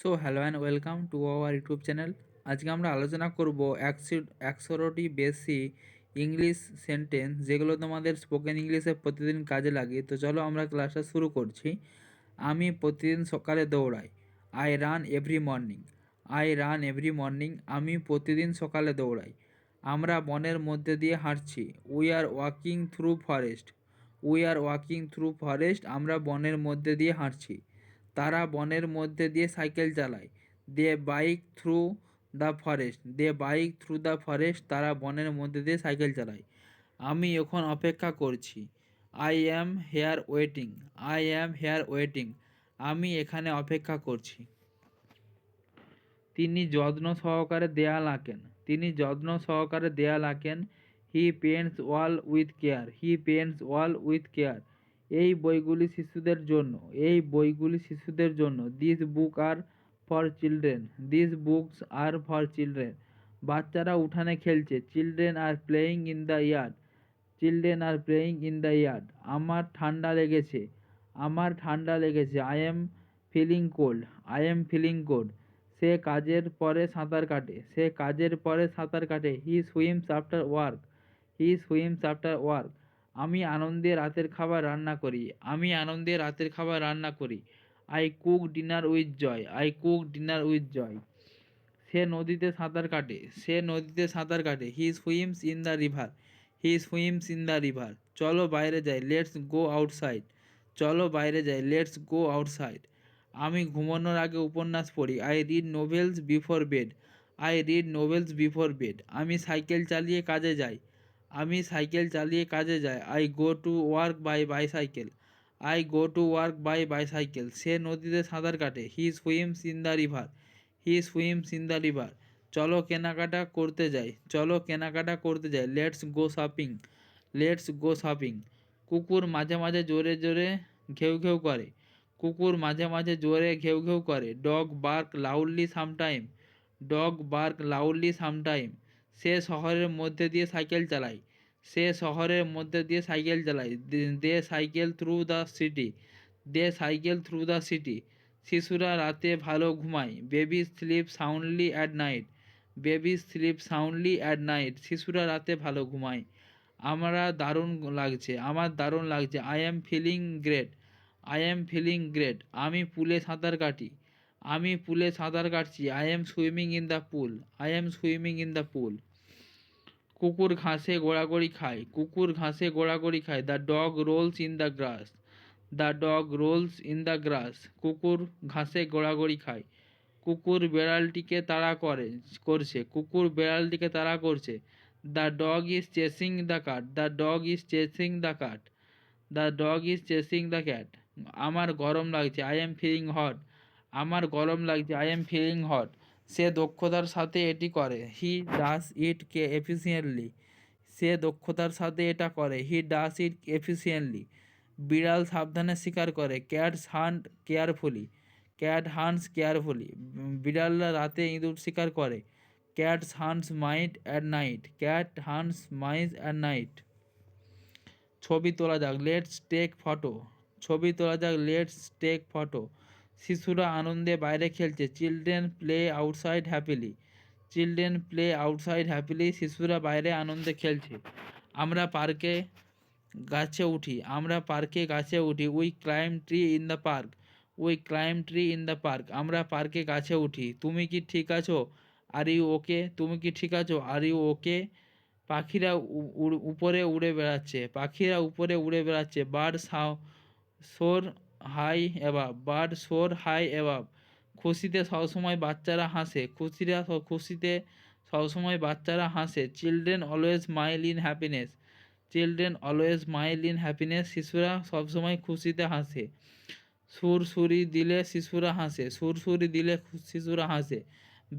So hello and welcome to our YouTube channel. আজকে আমরা আলোচনা করব 100টি বেশি ইংলিশ সেন্টেন্স যেগুলো তোমাদের স্পোকেন ইংলিশে প্রতিদিন কাজে লাগে। তো চলো আমরা ক্লাসটা শুরু করছি। আমি প্রতিদিন সকালে দৌড়াই। I run every morning. I run every morning. আমি প্রতিদিন সকালে দৌড়াই। আমরা বনের মধ্যে দিয়ে হাঁটছি। We are walking through forest. We are walking through forest. আমরা বনের মধ্যে দিয়ে হাঁটছি। তারা বনের মধ্যে দিয়ে সাইকেল চালায়। They bike through the forest. They bike through the forest. তারা বনের মধ্যে দিয়ে সাইকেল চালায়। আমি এখন অপেক্ষা করছি। I am hair waiting. I am hair waiting. আমি এখানে অপেক্ষা করছি। তিনি যত্ন সহকারে দেয়াল আঁকেন। তিনি যত্ন সহকারে দেয়াল আঁকেন। He paints wall with care. He paints wall with care. এই বইগুলি শিশুদের জন্য। এই বইগুলি শিশুদের জন্য। This book are for children. This books are for children. বাচ্চারা উঠানে খেলছে। Children are playing in the yard. Children are playing in the yard. আমার ঠান্ডা লেগেছে। আমার ঠান্ডা লেগেছে। I am feeling cold. I am feeling cold. সে কাজের পরে সাঁতার কাটে। সে কাজের পরে সাঁতার কাটে। He swims after work. He swims after work. আমি আনন্দে রাতের খাবার রান্না করি। আমি আনন্দে রাতের খাবার রান্না করি। I cook dinner with joy. I cook dinner with joy. সে নদীতে সাঁতার কাটে। সে নদীতে সাঁতার কাটে। He swims in the river. He swims in the river. চলো বাইরে যাই। Let's go outside. চলো বাইরে যাই। Let's go outside. আমি ঘুমানোর আগে উপন্যাস পড়ি। I read novels before bed. I read novels before bed. আমি সাইকেল চালিয়ে কাজে যাই। আমি সাইকেল চালিয়ে কাজে যাই। I go to work by bicycle. I go to work by bicycle. সে নদীতে সাঁতার কাটে। He swims in the river. He swims in the river. চলো কেনাকাটা করতে যাই। চলো কেনাকাটা করতে যাই। Let's go shopping. Let's go shopping. কুকুর মাঝে মাঝে জোরে জোরে ঘেউ ঘেউ করে। কুকুর মাঝে মাঝে জোরে ঘেউ ঘেউ করে। Dog bark loudly sometime. Dog bark loudly sometime. সে শহরের মধ্যে দিয়ে সাইকেল চালায়। সে শহরের মধ্যে দিয়ে সাইকেল চালায়। They cycle through the city. They cycle through the city. শিশুরা রাতে ভালো ঘুমায়। Baby sleep soundly at night. Baby sleep soundly at night. শিশুরা রাতে ভালো ঘুমায়। আমরা দারুণ লাগছে। আমার দারুণ লাগছে। I am feeling great. I am feeling great. আমি পুলে সাঁতার কাটি। আমি পুলে সাঁতার কাটছি। I am swimming in the pool. I am swimming in the pool. কুকুর ঘাসে গোড়াগড়ি খায়। কুকুর ঘাসে গোড়াগড়ি খায়। The dog rolls in the grass. The dog rolls in the grass. কুকুর ঘাসে গোড়াগড়ি খায়। কুকুর বেড়ালটিকে তাড়া করছে। কুকুর বেড়ালটিকে তাড়া করছে। The dog is chasing the cat. The dog is chasing the cat. The dog is chasing the cat. আমার গরম লাগছে। I am feeling hot. আমার গরম লাগছে। I am feeling hot. সে দক্ষতার সাথে এটি করে। He does it efficiently. সে দক্ষতার সাথে এটা করে। He does it efficiently. বিড়াল সাবধানে শিকার করে। Cats hunt carefully. Cat hunts carefully. বিড়ালরা রাতে ইঁদুর শিকার করে। Cats hunts mite at night. Cat hunts mice at night. ছবি তোলা যাক। Let's take photo. ছবি তোলা যাক। Let's take photo. শিশুরা আনন্দে বাইরে খেলছে। Children play outside happily. Children play outside happily. শিশুরা বাইরে আনন্দে খেলছে। আমরা পার্কে গাছে উঠি। আমরা পার্কে গাছে উঠি। We climb tree in the park. We climb tree in the park. আমরা পার্কে গাছে উঠি। তুমি কি ঠিক আছো? Are you okay? তুমি কি ঠিক আছো? Are you okay? পাখিরা উপরে উড়ে বেড়াচ্ছে। পাখিরা উপরে উড়ে বেড়াচ্ছে। Bird soar high above. Bird soar high above. খুশিতে সবসময় বাচ্চারা হাসে। খুশিতে সবসময় বাচ্চারা হাসে। Children always smile in happiness. Children always smile in happiness. শিশুরা সবসময় খুশিতে হাসে। সুরসুরি দিলে শিশুরা হাসে। সুরসুরি দিলে শিশুরা হাসে।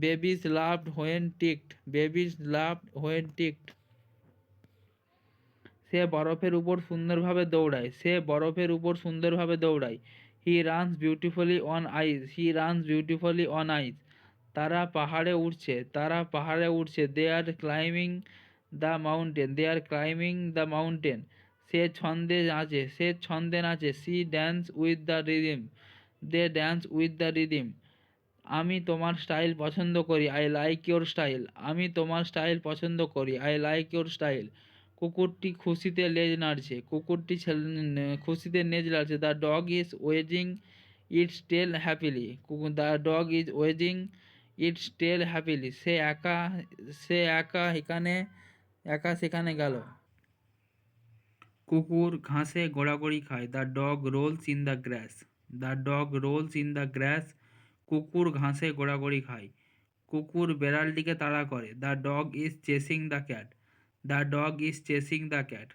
Babies loved when ticked. Babies loved when ticked. সে বরফের উপর সুন্দরভাবে দৌড়ায়। সে বরফের উপর সুন্দরভাবে দৌড়ায়। He runs beautifully on ice. He runs beautifully on ice. তারা পাহাড়ে উঠছে। তারা পাহাড়ে উঠছে। They are climbing the mountain. They are climbing the mountain. সে ছন্দে নাচে। সে ছন্দে নাচে। She dance with the rhythm. They dance with the rhythm. আমি তোমার স্টাইল পছন্দ করি, আই লাইক ইওর স্টাইল। আমি তোমার স্টাইল পছন্দ করি, আই লাইক ইওর স্টাইল। কুকুরটি খুশিতে লেজ নাড়ছে, কুকুরটি খুশিতে লেজ নাড়ছে। The dog is wagging its tail happily, the dog is wagging its tail happily. সে একা সেখানে গেল। কুকুর ঘাসে গোড়াগড়ি খায়, the dog rolls in the grass. The dog rolls in the grass. কুকুর ঘাসে গোড়াগড়ি খায়। কুকুর বেড়ালটিকে তাড়া করে, the dog is chasing the cat. The dog is chasing the cat.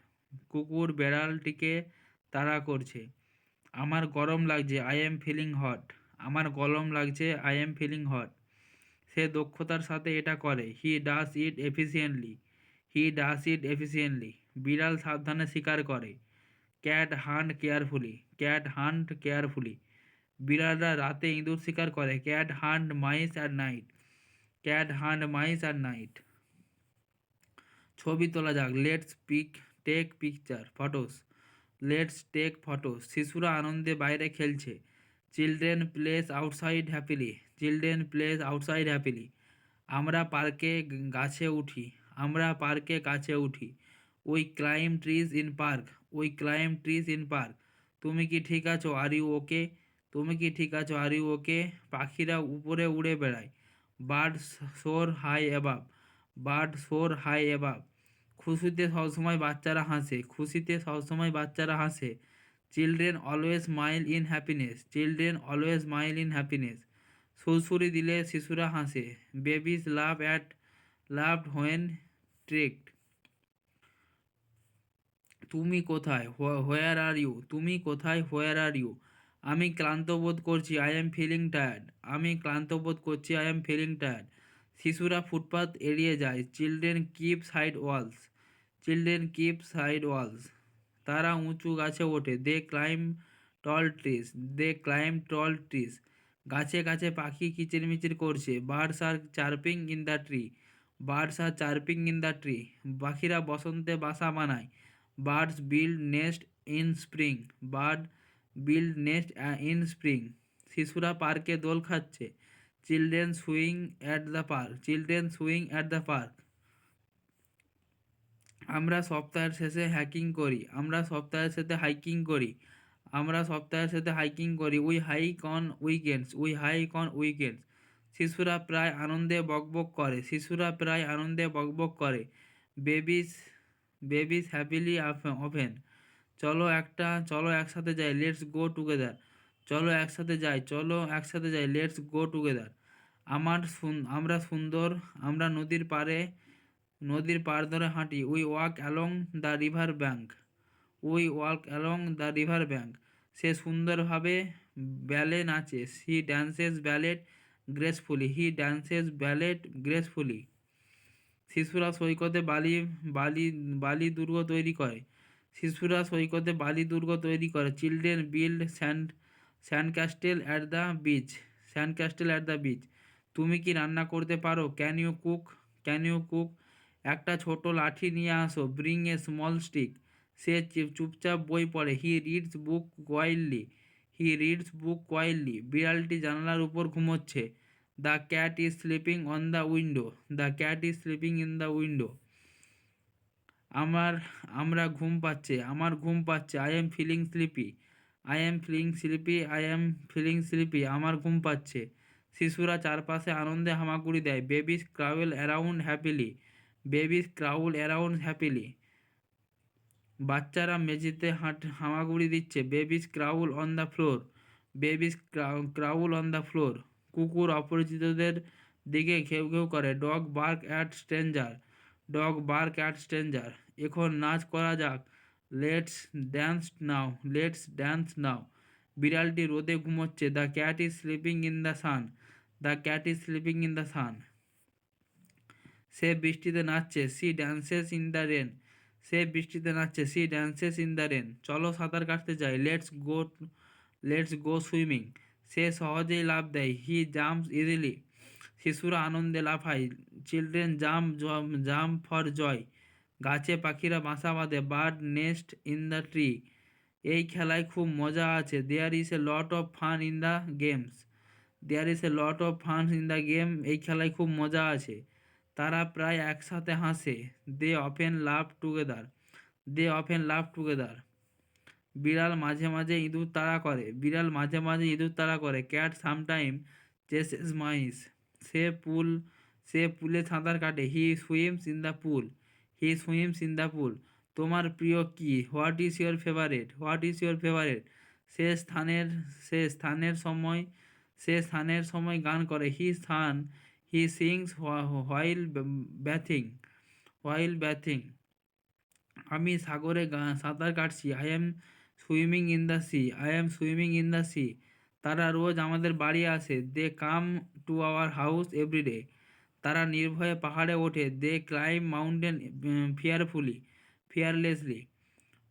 কুকুর বেড়ালটিকে তাড়া করছে। আমার গরম লাগছে, আই এম ফিলিং হট। আমার গরম লাগছে, আই এম ফিলিং হট। সে দক্ষতার সাথে এটা করে, he does it efficiently. He does it efficiently. বিড়াল সাবধানে শিকার করে, cat hunt carefully. Cat hunt carefully. বিড়ালরা রাতে ইঁদুর শিকার করে, cat hunt mice at night. Cat hunt mice at night. ছবি তোলা যাক, let's take picture photos. Let's take photos. শিশুরা আনন্দে বাইরে খেলছে, children plays outside happily. Children plays outside happily. আমরা পার্কে গাছে উঠি। আমরা পার্কে গাছে উঠি। We climb trees in park. We climb trees in park. তুমি কি ঠিক আছো, আর ইউ ওকে? তুমি কি ঠিক আছো, আর ইউ ওকে? পাখিরা উপরে উড়ে বেড়ায়, birds soar high above. Bird soar high above. খুশিতে সবসময় বাচ্চারা হাসে। খুশিতে সবসময় বাচ্চারা হাসে। Children always smile in happiness. Children always smile in happiness. সুরসুরি দিলে শিশুরা হাসে, বেবিজ লাভড হোয়েন ট্রিকড। তুমি কোথায়, হোয়ার আর ইউ? তুমি কোথায়, হোয়ার আর ইউ? আমি ক্লান্ত বোধ করছি, আই এম ফিলিং টায়ার্ড। আমি ক্লান্ত বোধ করছি, আই এম ফিলিং টায়ার্ড। শিশুরা ফুটপাত এড়িয়ে যায়, children keep side walls. Children keep side walls. তারা উঁচু গাছে ওঠে, they climb tall trees. They climb tall trees. গাছে গাছে পাখি কিচিরমিচির করছে, birds are chirping in the tree. Birds are chirping in the tree. পাখিরা বসন্তে বাসা বানায়, birds build nest in spring. Bird build nest in spring. শিশুরা পার্কে দোল খাচ্ছে, children swing at the park. Children swing at the park. আমরা সপ্তাহের শেষে হ্যাকিং করি। আমরা সপ্তাহের শেষে হাইকিং করি। আমরা সপ্তাহের শেষে হাইকিং করি, we hike on weekends. We hike on weekends. শিশুরা প্রায় আনন্দে বকবক করে। শিশুরা প্রায় আনন্দে বকবক করে, বেবিস বেবিস হ্যাপিলি অফেন। চলো একসাথে যাই, লেটস গো টুগেদার। চলো একসাথে যাই, চলো একসাথে যাই, লেটস গো টুগেদার। আমরা সুন্দর। আমরা নদীর পাড় ধরে হাঁটি, we walk along the river bank. We walk along the river bank. সে সুন্দরভাবে ব্যালে নাচে, he dances ballet gracefully. He dances ballet gracefully. শিশুরা সৈকতে বালি বালি বালি দুর্গ তৈরি করে। শিশুরা সৈকতে বালি দুর্গ তৈরি করে, children build sand castle at the beach. Sand castle at the beach. তুমি কি রান্না করতে পারো, can you cook? Can you cook? একটা ছোট লাঠি নিয়ে আসো, ব্রিং এ স্মল স্টিক। সে চুপচাপ বই পড়ে, he reads book quietly. He reads book quietly. বিড়ালটি জানালার উপর ঘুমোচ্ছে, the cat is sleeping on the window. The cat is sleeping in the window. আমরা ঘুম পাচ্ছে, আমার ঘুম পাচ্ছে, I am feeling sleepy. I am feeling sleepy. I am feeling sleepy. আমার ঘুম পাচ্ছে। শিশুরা চারপাশে আনন্দে হামাগুড়ি দেয়, babies crawl around happily. Babies crawl around happily. বাচ্চারা মেঝেতে হামাগুড়ি দিচ্ছে, babies crawl on the floor. Babies crawl on the floor. কুকুর অপরিচিতদের দিকে ঘেউ ঘেউ করে, dog bark at stranger. Dog bark at stranger. এখন নাচ করা যাক, let's dance now. Let's dance now. বিড়ালটি রোদে ঘুমোচ্ছে, the cat is sleeping in the sun. The cat is sleeping in the sun. সে বৃষ্টিতে নাচছে, she dances in the rain. সে বৃষ্টিতে নাচছে, she dances in the rain. চলো সাঁতার কাটতে যাই, লেটস গো সুইমিং। সে সহজেই লাফ দেয়, হি জাম্পস ইজিলি। শিশুরা আনন্দে লাফায়, চিলড্রেন জাম্প ফর জয়। গাছে পাখিরা বাসা বাঁধে, bird nest in the tree. এই খেলায় খুব মজা আছে, there is a lot of fun in the games. There is a lot of fun in the game, এই খেলায় খুব মজা আছে। তারা প্রায় একসাথে হাসে, they often love together, they often love together. বিড়াল মাঝে মাঝে ইঁদুর তাড়া করে, বিড়াল মাঝে মাঝে ইঁদুর তাড়া করে। ক্যাট সামটাইম চেসেস মাইস, সে পুল সে পুলে সাঁতার কাটে, he swims in the pool, he swims in the pool. তোমার প্রিয় কি, what is your favourite, what is your favourite. সে স্থানের সে স্থানের সময় সে স্থানের সময় গান করে, he sings while bathing, while bathing. আমি সাগরে সাঁতার কাটছি, I am swimming in the sea, I am swimming in the sea. তারা রোজ আমাদের বাড়ি আসে, they come to our house everyday. তারা নির্ভয়ে পাহাড়ে ওঠে, দে ক্লাইম মাউন্টেন ফিয়ারলেসলি।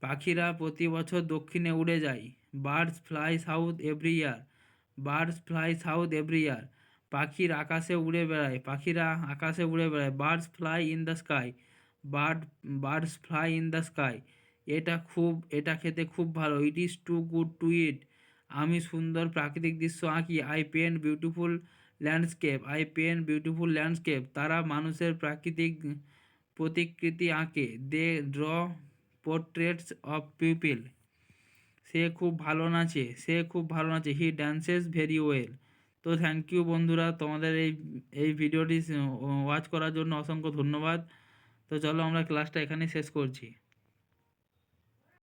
পাখিরা প্রতি বছর দক্ষিণে উড়ে যায়, birds fly south every year, birds fly south every year. পাখিরা আকাশে উড়ে বেড়ায়, birds fly in the sky, birds fly in the sky. এটা খেতে খুব ভালো, it is too good to eat. আমি সুন্দর প্রাকৃতিক দৃশ্য আঁকি, I paint beautiful landscape, I paint beautiful landscape. তারা মানুষের প্রাকৃতিক প্রতিকৃতি আঁকে, they draw portraits of people. সে খুব ভালো নাচে, হি ড্যান্সেস ভেরি ওয়েল। তো থ্যাংক ইউ বন্ধুরা, তোমাদের এই ভিডিওটি ওয়াচ করার জন্য অসংখ্য ধন্যবাদ। তো চলো আমরা ক্লাসটা এখানেই শেষ করছি।